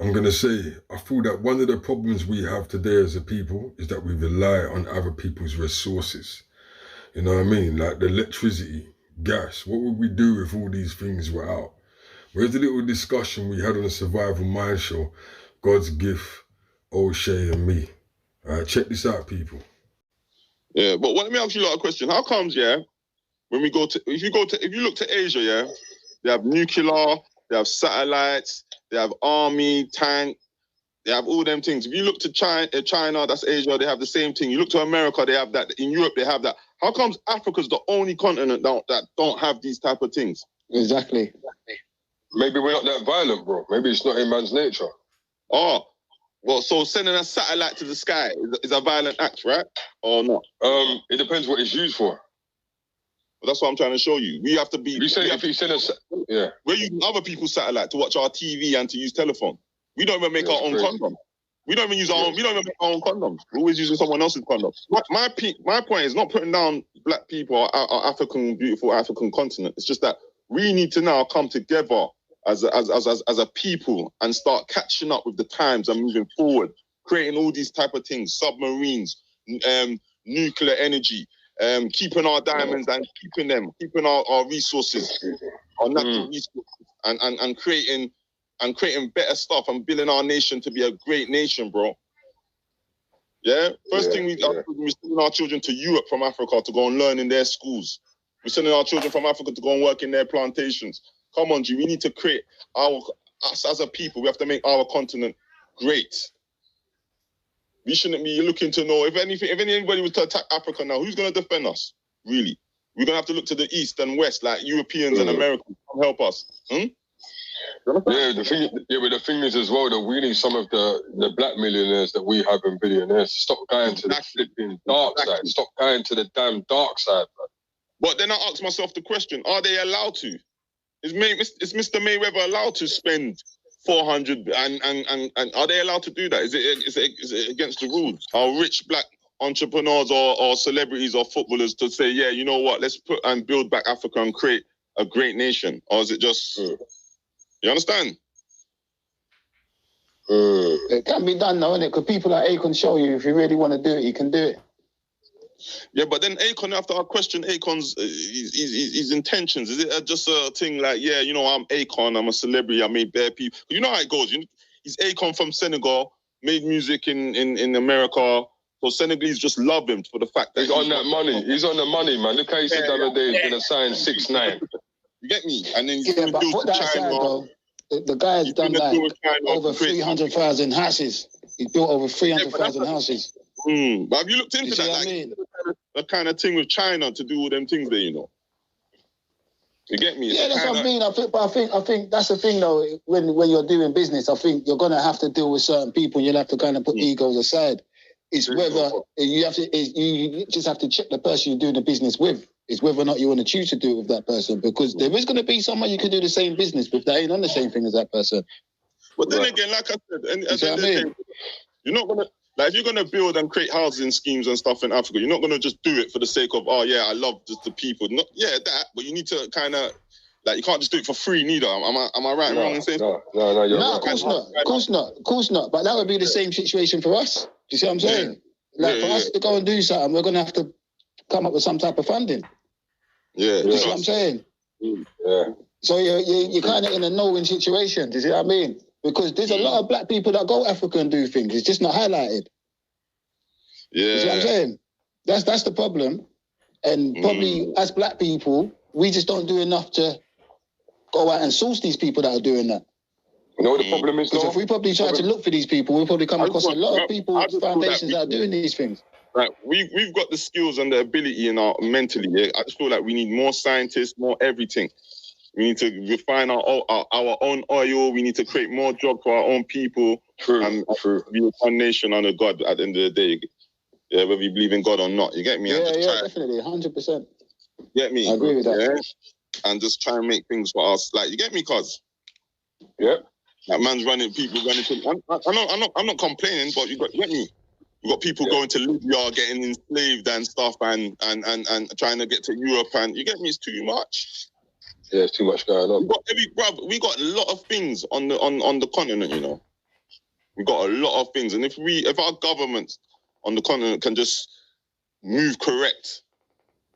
I'm going to say, I feel that one of the problems we have today as a people is that we rely on other people's resources. You know what I mean? Like the electricity, gas. What would we do if all these things were out? Where's the little discussion we had on the Survival Mind show? God's gift, O'Shea and me. All right, check this out, people. Yeah, but let me ask you a question. How comes, when we go to, if you look to Asia, they have nuclear, they have satellites, they have army, tank, they have all them things. If you look to China, that's Asia, they have the same thing. You look to America, they have that. In Europe, they have that. How comes Africa's the only continent that don't have these type of things? Exactly. Maybe we're not that violent, bro. Maybe it's not in man's nature. Oh, well, so sending a satellite to the sky is a violent act, right? Or not? It depends what it's used for. Well, that's what I'm trying to show you. We have to be... We're using other people's satellite to watch our TV and to use telephone. We don't even make our own condoms. We don't even use our own... We don't even make our own condoms. We're always using someone else's condoms. My point is not putting down black people or our beautiful African continent. It's just that we need to now come together as a people and start catching up with the times and moving forward, creating all these type of things, submarines, nuclear energy, keeping our diamonds and keeping our resources, our natural resources, and creating better stuff and building our nation to be a great nation, bro. Yeah? First thing we're sending our children to Europe from Africa to go and learn in their schools. We're sending our children from Africa to go and work in their plantations. Come on, G, we need to create us as a people. We have to make our continent great. We shouldn't be looking to know if anybody was to attack Africa now, who's going to defend us? Really? We're going to have to look to the East and West, like Europeans and Americans, to help us. Yeah, the thing is as well that we need some of the black millionaires that we have and billionaires to stop going to the flipping dark side. Stop going to the damn dark side, man. But then I ask myself the question, are they allowed to? Is Mr. Mayweather allowed to spend 400 and are they allowed to do that? Is it against the rules? Are rich black entrepreneurs or celebrities or footballers to say, yeah, you know what, let's put and build back Africa and create a great nation? Or is it just, you understand? It can be done though, innit? Because people like Akon show you if you really want to do it, you can do it. Yeah, but then Akon, after I question Akon's his intentions, is it just a thing like, yeah, you know, I'm Akon, I'm a celebrity, I made bare people. You know how it goes. He's Akon from Senegal, made music in America, so Senegalese just love him for the fact that he's on that money. He's on the money, man. Look how he said the other day he's going to sign 6ix9ine. You get me? And then he's but put that aside, though. The guy's done like over 300,000 houses. He's built over 300,000 houses. But have you looked into that? I mean? The kind of thing with China to do all them things there, you know. You get me? Yeah, that's what I mean. I think that's the thing though. When you're doing business, I think you're gonna have to deal with certain people. You'll have to kind of put egos aside. It's whether you just have to check the person you're doing the business with. It's whether or not you want to choose to do it with that person, because there is going to be someone you can do the same business with that ain't on the same thing as that person. But then again, like I said, you're not gonna. Like, if you're going to build and create housing schemes and stuff in Africa, you're not going to just do it for the sake of, oh, yeah, I love just the people. Not, yeah, that, but you need to kind of, like, you can't just do it for free neither. Am I right or wrong in saying? No, you're right. Of course not. But that would be the same situation for us. Do you see what I'm saying? For us to go and do something, we're going to have to come up with some type of funding. Yeah. Do you see what I'm saying? Yeah. So you're kind of in a no-win situation. Do you see what I mean? Because there's a lot of black people that go Africa and do things. It's just not highlighted. Yeah. You see what I'm saying? That's the problem. And probably as black people, we just don't do enough to go out and source these people that are doing that. You know what the problem is? Because if we probably try to look for these people, we'll probably come across a lot of people, foundations that are doing these things. Right, we've got the skills and the ability in our mentally. Yeah? I just feel like we need more scientists, more everything. We need to refine our own oil. We need to create more jobs for our own people. And be one nation under God at the end of the day. Yeah, whether you believe in God or not. You get me? Yeah, definitely, 100%. Get me? I agree with that. Yeah? And just try and make things for us. Like, you get me, cuz? Yeah. That man's people running to... I'm not complaining, but you get me? You got people going to Libya, getting enslaved and stuff, and trying to get to Europe, and you get me? It's too much. Yeah, it's too much going on. We got a lot of things on the continent, you know. We've got a lot of things. And if our governments on the continent can just move correct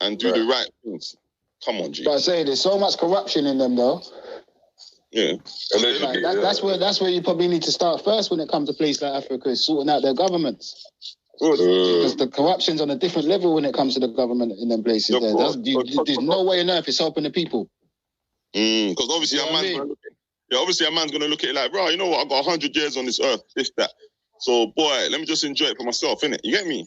and do the right things, come on, G. But I say there's so much corruption in them, though. Yeah. Like, that's where you probably need to start first when it comes to places like Africa, is sorting out their governments. Because the corruption's on a different level when it comes to the government in them places. There's no way on earth it's helping the people. Because obviously a man's gonna look at it like, bro, you know what? I've got 100 years on this earth, this, that. So, boy, let me just enjoy it for myself, innit? You get me?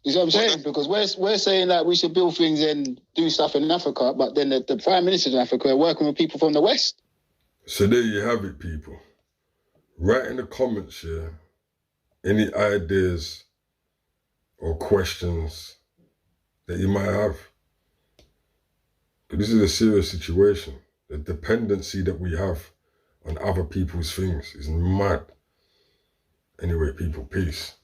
You know what I'm saying? Because we're saying that we should build things and do stuff in Africa, but then the prime ministers in Africa are working with people from the West. So there you have it, people. Write in the comments here any ideas or questions that you might have. Because this is a serious situation. The dependency that we have on other people's things is mad. Anyway, people, peace.